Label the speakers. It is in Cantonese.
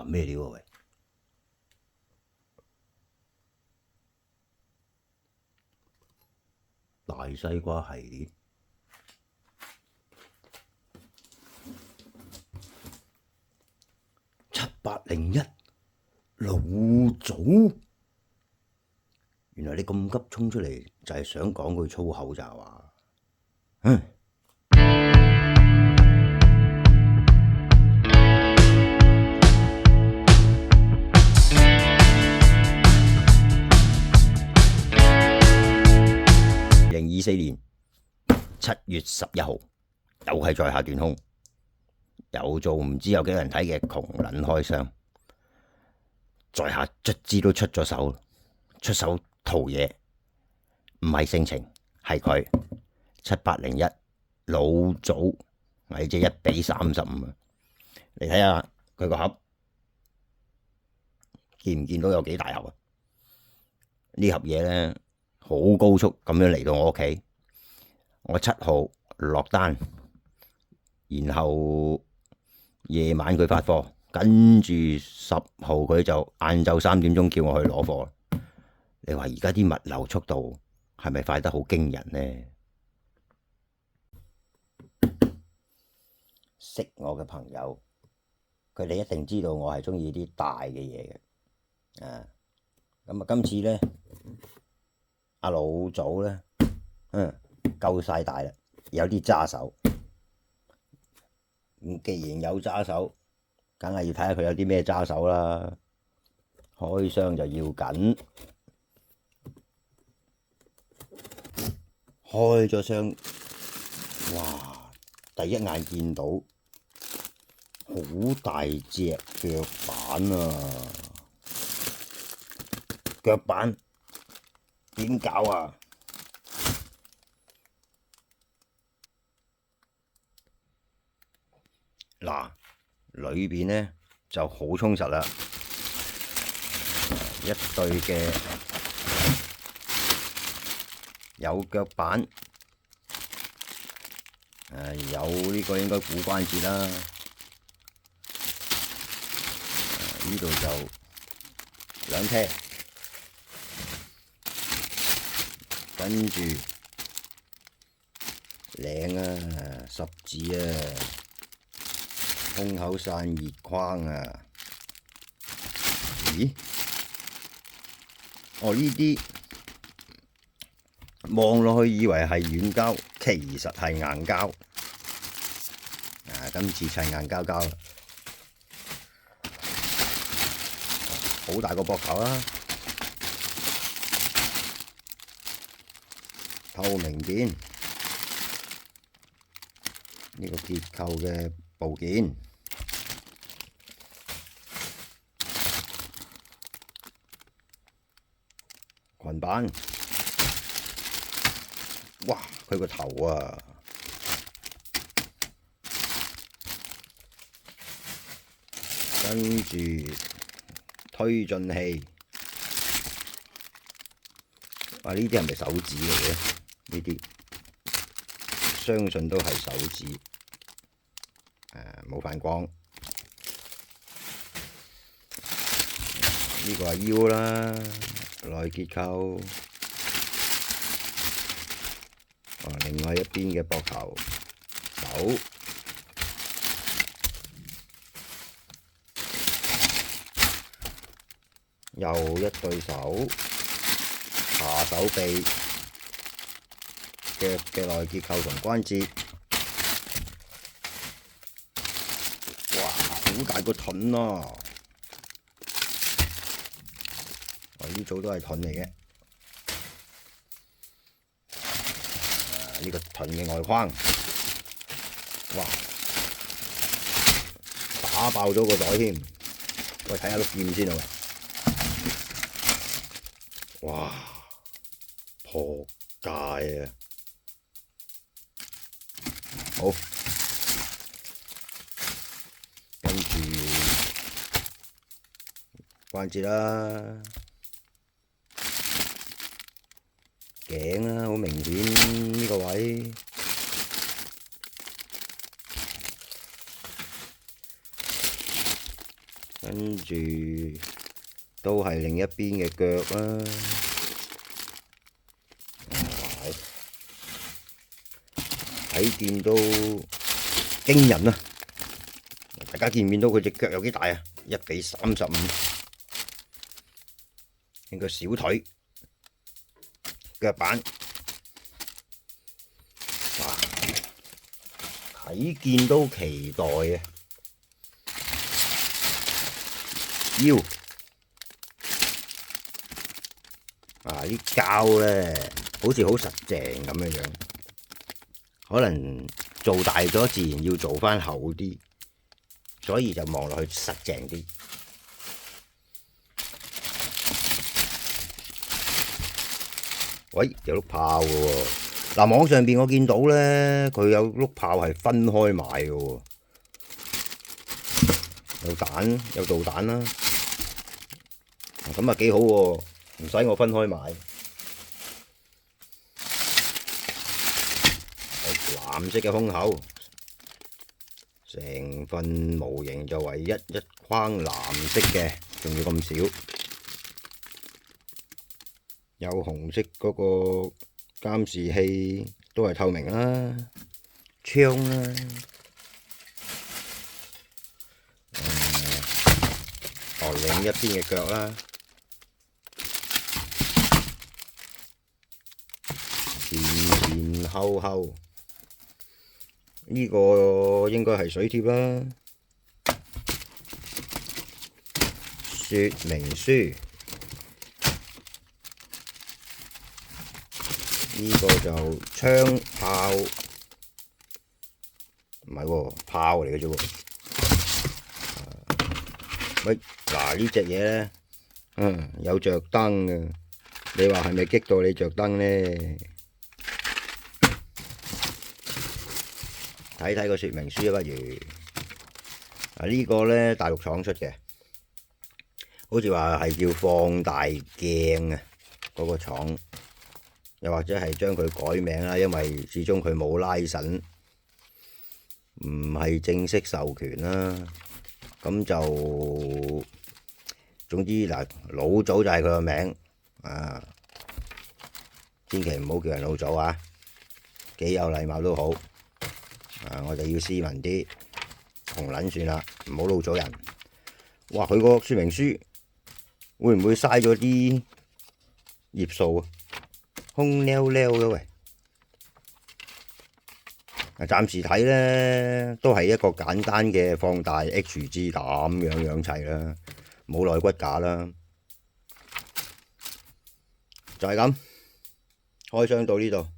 Speaker 1: 咩料啊喂？大西瓜系列7801老祖，原來你咁急衝出嚟就係想講句粗口咋話？2024年7月11號，又係在下斷空，有做唔知有幾個人睇嘅窮撚開箱，在下卒之都出咗手，出手圖嘢，唔係性情，係佢7801老祖，咪即係1:35啊！你睇下佢個盒，見唔見到有幾大盒啊？呢盒嘢呢，好高速咁樣嚟到我屋企，我7號落單，然後夜晚佢發貨，跟住10號佢就晏晝3點鐘叫我去攞貨。你話而家啲物流速度係咪快得好驚人呢？識我嘅朋友，佢哋一定知道我係中意啲大嘅嘢嘅。咁啊，今次呢，阿老祖呢，夠晒大啦，有啲揸手。既然有揸手，梗係要睇下佢有啲咩揸手啦。開箱就要緊，開咗箱，哇！第一眼見到好大隻腳板啊！腳板點搞啊？嗱，裏邊呢就好充實啦，一對嘅有腳板，有呢個應該股關節啦，呢度就2 pair，跟住領啊，十字啊，胸口散熱框啊！咦？哦，呢啲望落去以為係軟膠，其實係硬膠。今次砌硬膠膠啦，好大個膊頭啦，透明件，呢個結構嘅部件。裙板，哇！佢個頭啊，跟住推進器，哇！呢啲係咪手指嚟嘅？呢啲相信都係手指，冇反光。呢個係腰啦。內結構，另外一邊嘅膊頭手，又一對手，下手臂腳嘅內結構同關節，哇！好大個盾啊！呢組都係盾嚟嘅，呢個盾嘅外框，哇！打爆咗個袋添，喂，睇下碌劍先啊！哇！撲街啊！好，跟住關節啦。頸啦，好明顯呢個位，跟住都係另一邊嘅腳啦。睇見都驚人啊！大家見唔見到佢隻腳有幾大啊？1:35，呢個小腿腳板，哇！睇見都期待啊！腰啲膠咧好似好實淨咁樣樣，可能做大咗自然要做返厚啲，所以就望落去實淨啲。喂，有碌炮嘅喎！嗱，網上邊我見到咧，佢有碌炮係分開買嘅喎，有彈有導彈啦，咁啊幾好喎，唔使我分開買。藍色嘅胸口，成份模型就唯一一框藍色嘅，仲要咁少。有紅色嗰個監視器都係透明啦，槍啦，另一邊嘅腳啦，前後後。呢個應該係水貼啦，說明書。呢個就槍炮，唔係喎，炮嚟嘅啫喎。喂，嗱呢隻嘢咧，有着燈嘅，你話係咪激到你着燈咧？睇睇個說明書啊，不如呢個咧大陸廠出嘅，好似話係叫放大鏡啊，嗰個廠，又或者係將佢改名啦，因為始終佢冇拉繩，唔係正式授權啦。咁就總之嗱，老祖就係佢個名啊，千祈唔好叫人老祖啊，幾有禮貌都好。我哋要斯文啲，紅撚算啦，唔好老咗人。哇！佢個說明書會唔會嘥咗啲頁數啊？空溜溜嘅喂。暫時睇咧，都係一個簡單嘅放大 HG 咁樣砌啦，冇內骨架啦，就係咁。開箱到呢度。